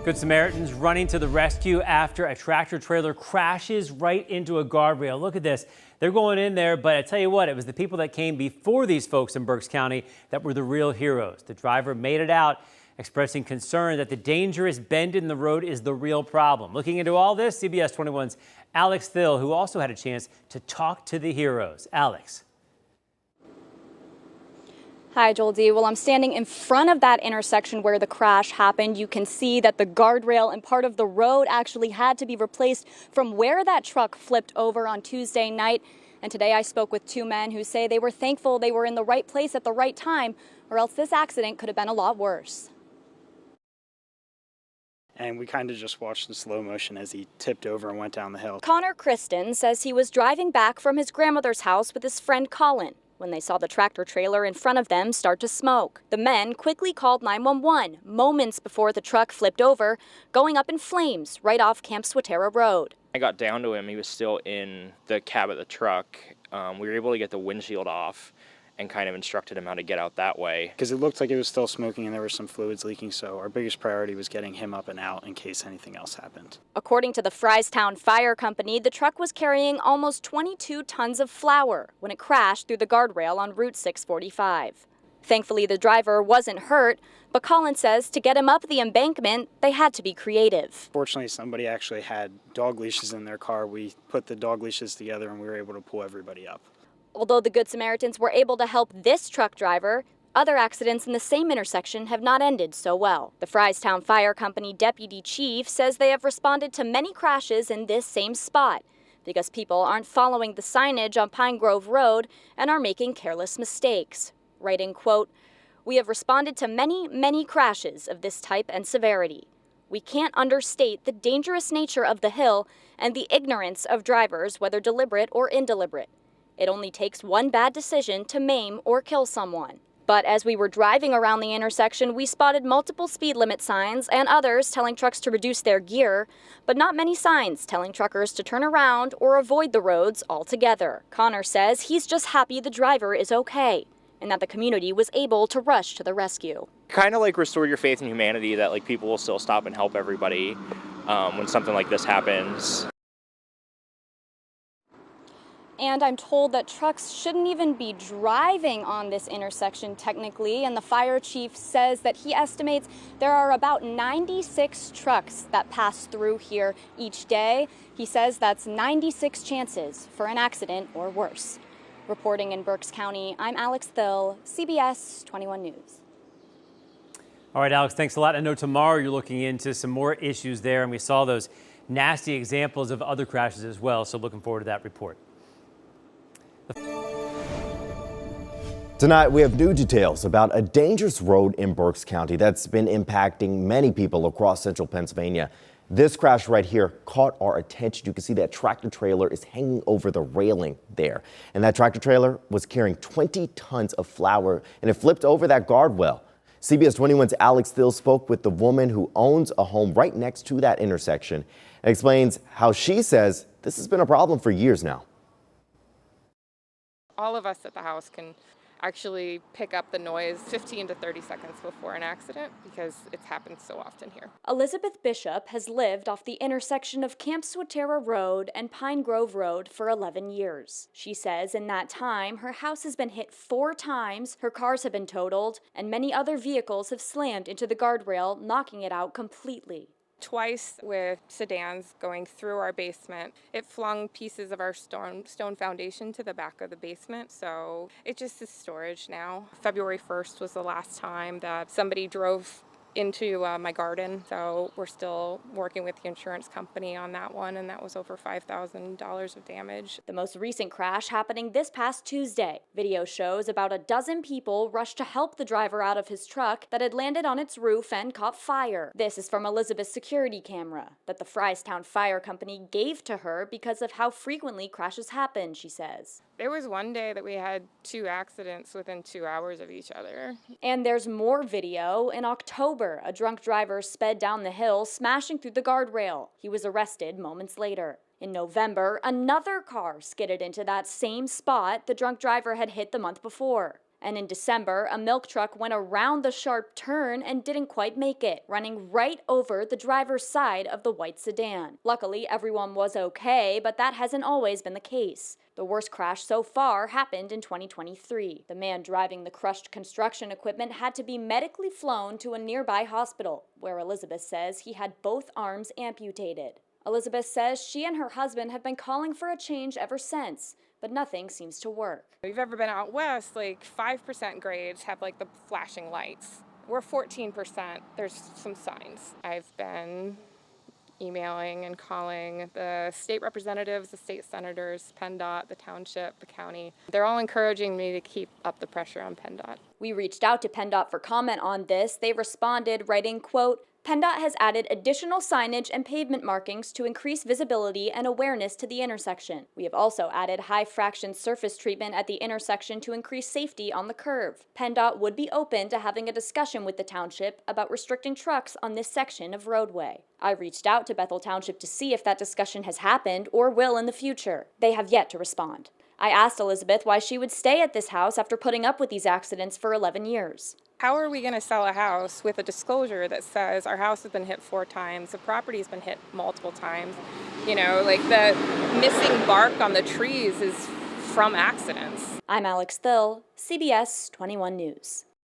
Good Samaritans running to the rescue after a tractor trailer crashes right into a guardrail. Look at this. They're going in there, but I tell you what, it was the people that came before these folks in Berks County that were the real heroes. The driver made it out, expressing concern that the dangerous bend in the road is the real problem. Looking into all this, CBS 21's Alex Thill, who also had a chance to talk to the heroes. Alex. Hi, Joel D. Well, I'm standing in front of that intersection where the crash happened. You can see that the guardrail and part of the road actually had to be replaced from where that truck flipped over on Tuesday night. And today I spoke with two men who say they were thankful they were in the right place at the right time, or else this accident could have been a lot worse. And we kind of just watched in slow motion as he tipped over and went down the hill. Connor Kristen says he was driving back from his grandmother's house with his friend Colin when they saw the tractor trailer in front of them start to smoke. The men quickly called 911 moments before the truck flipped over, going up in flames right off Camp Swatera Road. I got down to him. He was still in the cab of the truck. We were able to get the windshield off and kind of instructed him how to get out that way. Because it looked like it was still smoking and there were some fluids leaking, so our biggest priority was getting him up and out in case anything else happened. According to the Fryerstown Fire Company, the truck was carrying almost 22 tons of flour when it crashed through the guardrail on Route 645. Thankfully, the driver wasn't hurt, but Colin says to get him up the embankment, they had to be creative. Fortunately, somebody actually had dog leashes in their car. We put the dog leashes together and we were able to pull everybody up. Although the Good Samaritans were able to help this truck driver, other accidents in the same intersection have not ended so well. The Fryerstown Fire Company deputy chief says they have responded to many crashes in this same spot because people aren't following the signage on Pine Grove Road and are making careless mistakes. Writing, quote, "We have responded to many crashes of this type and severity. We can't understate the dangerous nature of the hill and the ignorance of drivers, whether deliberate or indeliberate. It only takes one bad decision to maim or kill someone." But as we were driving around the intersection, we spotted multiple speed limit signs and others telling trucks to reduce their gear, but not many signs telling truckers to turn around or avoid the roads altogether. Connor says he's just happy the driver is okay and that the community was able to rush to the rescue. Kind of like restore your faith in humanity that like people will still stop and help everybody when something like this happens. And I'm told that trucks shouldn't even be driving on this intersection technically, and the fire chief says that he estimates there are about 96 trucks that pass through here each day. He says that's 96 chances for an accident or worse. Reporting in Berks County, I'm Alex Thill, CBS 21 News. All right, Alex, thanks a lot. I know tomorrow you're looking into some more issues there, and we saw those nasty examples of other crashes as well, so looking forward to that report. Tonight, we have new details about a dangerous road in Berks County that's been impacting many people across central Pennsylvania. This crash right here caught our attention. You can see that tractor trailer is hanging over the railing there. And that tractor trailer was carrying 20 tons of flour and it flipped over that guardrail. CBS 21's Alex Thill spoke with the woman who owns a home right next to that intersection and explains how she says this has been a problem for years now. All of us at the house can actually pick up the noise 15 to 30 seconds before an accident because it's happened so often here. Elizabeth Bishop has lived off the intersection of Camp Swatera Road and Pine Grove Road for 11 years. She says in that time, her house has been hit 4 times, her cars have been totaled, and many other vehicles have slammed into the guardrail, knocking it out completely. Twice with sedans going through our basement. It flung pieces of our stone foundation to the back of the basement, so it just is storage now. February 1st was the last time that somebody drove into my garden, so we're still working with the insurance company on that one, and that was over $5,000 of damage. The most recent crash happening this past Tuesday. Video shows about a dozen people rushed to help the driver out of his truck that had landed on its roof and caught fire. This is from Elizabeth's security camera that the Fryerstown Fire Company gave to her because of how frequently crashes happen, she says. There was one day that we had 2 accidents within 2 hours of each other. And there's more video. In October, a drunk driver sped down the hill, smashing through the guardrail. He was arrested moments later. In November, another car skidded into that same spot the drunk driver had hit the month before. And in December, a milk truck went around the sharp turn and didn't quite make it, running right over the driver's side of the white sedan. Luckily, everyone was okay, but that hasn't always been the case. The worst crash so far happened in 2023. The man driving the crushed construction equipment had to be medically flown to a nearby hospital, where Elizabeth says he had both arms amputated. Elizabeth says she and her husband have been calling for a change ever since, but nothing seems to work. If you've ever been out west, like 5% grades have like the flashing lights. We're 14%. There's some signs. I've been emailing and calling the state representatives, the state senators, PennDOT, the township, the county. They're all encouraging me to keep up the pressure on PennDOT. We reached out to PennDOT for comment on this. They responded, writing, quote, PennDOT has added additional signage and pavement markings to increase visibility and awareness to the intersection. We have also added high-fraction surface treatment at the intersection to increase safety on the curve. PennDOT would be open to having a discussion with the township about restricting trucks on this section of roadway. I reached out to Bethel Township to see if that discussion has happened or will in the future. They have yet to respond. I asked Elizabeth why she would stay at this house after putting up with these accidents for 11 years. How are we going to sell a house with a disclosure that says our house has been hit 4 times, the property's been hit multiple times? You know, like the missing bark on the trees is from accidents. I'm Alex Thill, CBS 21 News.